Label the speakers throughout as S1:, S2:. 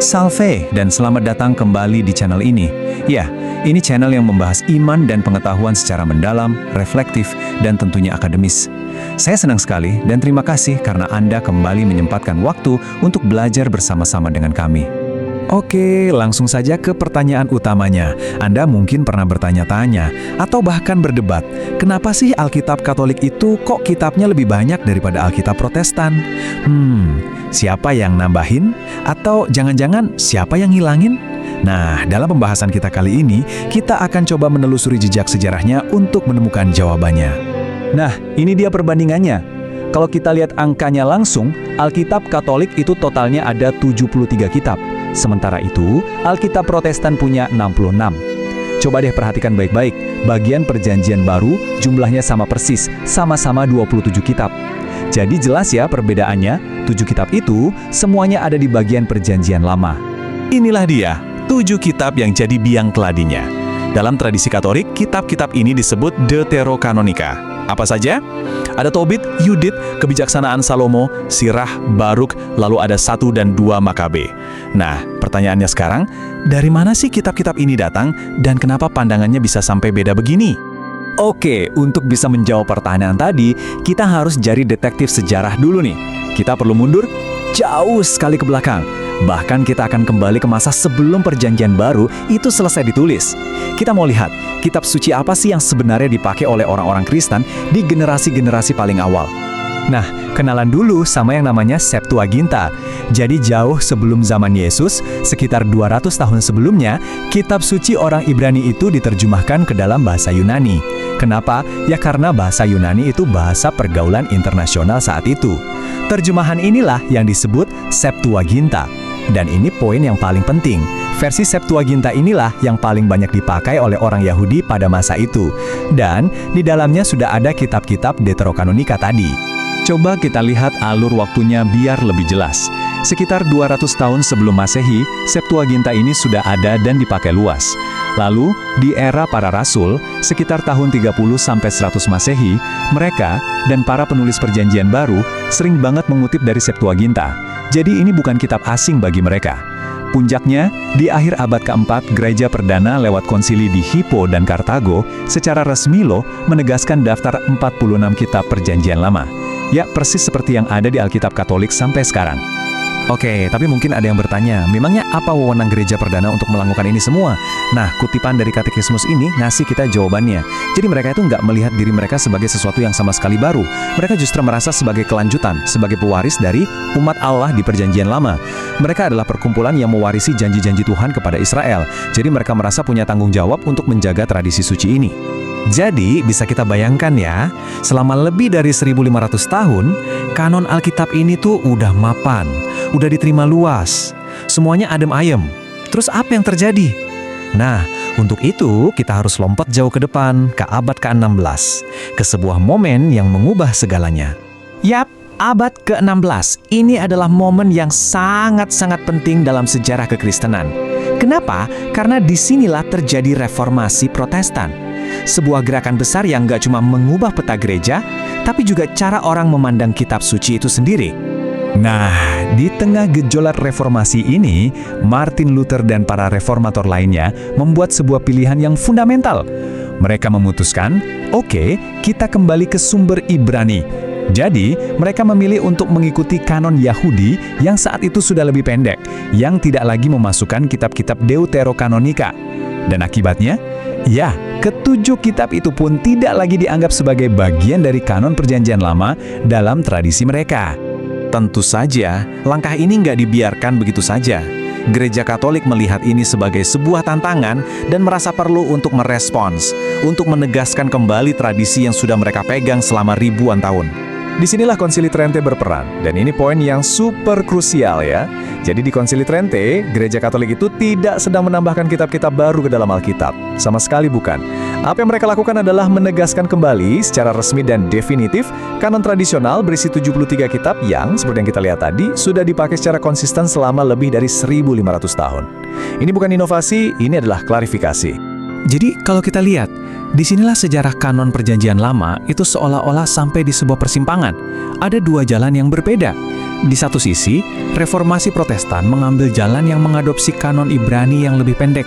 S1: Salve dan selamat datang kembali di channel ini. Ya, ini channel yang membahas iman dan pengetahuan secara mendalam, reflektif, dan tentunya akademis. Saya senang sekali dan terima kasih karena Anda kembali menyempatkan waktu untuk belajar bersama-sama dengan kami. Oke, langsung saja ke pertanyaan utamanya. Anda mungkin pernah bertanya-tanya atau bahkan berdebat, kenapa sih Alkitab Katolik itu kok kitabnya lebih banyak daripada Alkitab Protestan? Siapa yang nambahin? Atau jangan-jangan siapa yang ngilangin? Nah, dalam pembahasan kita kali ini, kita akan coba menelusuri jejak sejarahnya untuk menemukan jawabannya. Nah, ini dia perbandingannya. Kalau kita lihat angkanya langsung, Alkitab Katolik itu totalnya ada 73 kitab. Sementara itu, Alkitab Protestan punya 66. Coba deh perhatikan baik-baik, bagian Perjanjian Baru jumlahnya sama persis, sama-sama 27 kitab. Jadi jelas ya perbedaannya, 7 kitab itu semuanya ada di bagian Perjanjian Lama. Inilah dia, 7 kitab yang jadi biang keladinya. Dalam tradisi Katolik, kitab-kitab ini disebut Deuterokanonika. Apa saja? Ada Tobit, Yudit, Kebijaksanaan Salomo, Sirah, Baruk, lalu ada 1 dan 2 Makabe. Nah, pertanyaannya sekarang, dari mana sih kitab-kitab ini datang dan kenapa pandangannya bisa sampai beda begini? Oke, untuk bisa menjawab pertanyaan tadi, kita harus jadi detektif sejarah dulu nih. Kita perlu mundur jauh sekali ke belakang. Bahkan kita akan kembali ke masa sebelum Perjanjian Baru itu selesai ditulis. Kita mau lihat, kitab suci apa sih yang sebenarnya dipakai oleh orang-orang Kristen di generasi-generasi paling awal. Nah, kenalan dulu sama yang namanya Septuaginta. Jadi jauh sebelum zaman Yesus, sekitar 200 tahun sebelumnya, kitab suci orang Ibrani itu diterjemahkan ke dalam bahasa Yunani. Kenapa? Ya karena bahasa Yunani itu bahasa pergaulan internasional saat itu. Terjemahan inilah yang disebut Septuaginta. Dan ini poin yang paling penting. Versi Septuaginta inilah yang paling banyak dipakai oleh orang Yahudi pada masa itu. Dan di dalamnya sudah ada kitab-kitab Deuterokanonika tadi. Coba kita lihat alur waktunya biar lebih jelas. Sekitar 200 tahun sebelum Masehi, Septuaginta ini sudah ada dan dipakai luas. Lalu, di era para rasul, sekitar tahun 30-100 Masehi, mereka dan para penulis Perjanjian Baru sering banget mengutip dari Septuaginta. Jadi ini bukan kitab asing bagi mereka. Puncaknya, di akhir abad keempat, gereja perdana lewat konsili di Hippo dan Kartago secara resmi menegaskan daftar 46 kitab Perjanjian Lama. Ya, persis seperti yang ada di Alkitab Katolik sampai sekarang. Oke, tapi mungkin ada yang bertanya, memangnya apa wewenang gereja perdana untuk melakukan ini semua? Nah, kutipan dari Katekismus ini ngasih kita jawabannya. Jadi mereka itu nggak melihat diri mereka sebagai sesuatu yang sama sekali baru. Mereka justru merasa sebagai kelanjutan, sebagai pewaris dari umat Allah di Perjanjian Lama. Mereka adalah perkumpulan yang mewarisi janji-janji Tuhan kepada Israel. Jadi mereka merasa punya tanggung jawab untuk menjaga tradisi suci ini. Jadi, bisa kita bayangkan ya, selama lebih dari 1500 tahun, kanon Alkitab ini tuh udah mapan, udah diterima luas, semuanya adem ayem. Terus apa yang terjadi? Nah, untuk itu kita harus lompat jauh ke depan, ke abad ke-16, ke sebuah momen yang mengubah segalanya. Yap, abad ke-16, ini adalah momen yang sangat-sangat penting dalam sejarah kekristenan. Kenapa? Karena disinilah terjadi reformasi Protestan. Sebuah gerakan besar yang gak cuma mengubah peta gereja, tapi juga cara orang memandang kitab suci itu sendiri. Nah, di tengah gejolak reformasi ini, Martin Luther dan para reformator lainnya membuat sebuah pilihan yang fundamental. Mereka memutuskan, oke, kita kembali ke sumber Ibrani. Jadi, mereka memilih untuk mengikuti kanon Yahudi yang saat itu sudah lebih pendek, yang tidak lagi memasukkan kitab-kitab Deuterokanonika. Dan akibatnya, ya, ketujuh kitab itu pun tidak lagi dianggap sebagai bagian dari kanon Perjanjian Lama dalam tradisi mereka. Tentu saja, langkah ini nggak dibiarkan begitu saja. Gereja Katolik melihat ini sebagai sebuah tantangan dan merasa perlu untuk merespons, untuk menegaskan kembali tradisi yang sudah mereka pegang selama ribuan tahun. Disinilah Konsili Trente berperan, dan ini poin yang super krusial ya. Jadi di Konsili Trente, gereja Katolik itu tidak sedang menambahkan kitab-kitab baru ke dalam Alkitab. Sama sekali bukan. Apa yang mereka lakukan adalah menegaskan kembali secara resmi dan definitif kanon tradisional berisi 73 kitab yang, seperti yang kita lihat tadi, sudah dipakai secara konsisten selama lebih dari 1500 tahun. Ini bukan inovasi, ini adalah klarifikasi.
S2: Jadi kalau kita lihat, disinilah sejarah kanon Perjanjian Lama itu seolah-olah sampai di sebuah persimpangan. Ada dua jalan yang berbeda. Di satu sisi, Reformasi Protestan mengambil jalan yang mengadopsi kanon Ibrani yang lebih pendek,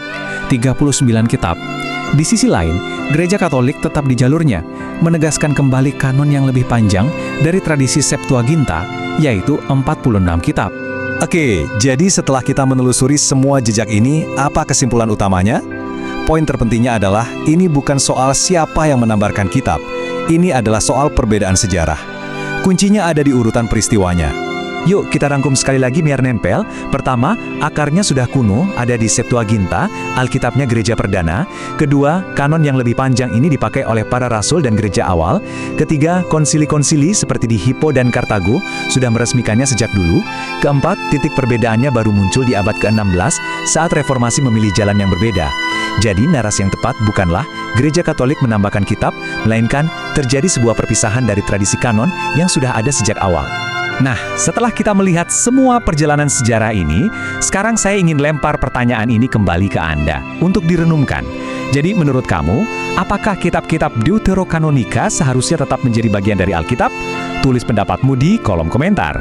S2: 39 kitab. Di sisi lain, Gereja Katolik tetap di jalurnya, menegaskan kembali kanon yang lebih panjang dari tradisi Septuaginta, yaitu 46 kitab.
S1: Oke, jadi setelah kita menelusuri semua jejak ini, apa kesimpulan utamanya? Poin terpentingnya adalah, ini bukan soal siapa yang menambahkan kitab. Ini adalah soal perbedaan sejarah. Kuncinya ada di urutan peristiwanya. Yuk kita rangkum sekali lagi biar nempel. Pertama, akarnya sudah kuno, ada di Septuaginta, Alkitabnya gereja perdana. Kedua, kanon yang lebih panjang ini dipakai oleh para rasul dan gereja awal. Ketiga, konsili-konsili seperti di Hippo dan Kartago sudah meresmikannya sejak dulu. Keempat, titik perbedaannya baru muncul di abad ke-16 saat reformasi memilih jalan yang berbeda. Jadi narasi yang tepat bukanlah gereja Katolik menambahkan kitab, melainkan terjadi sebuah perpisahan dari tradisi kanon yang sudah ada sejak awal. Nah, setelah kita melihat semua perjalanan sejarah ini, sekarang saya ingin lempar pertanyaan ini kembali ke Anda untuk direnungkan. Jadi menurut kamu, apakah kitab-kitab Deuterokanonika seharusnya tetap menjadi bagian dari Alkitab? Tulis pendapatmu di kolom komentar.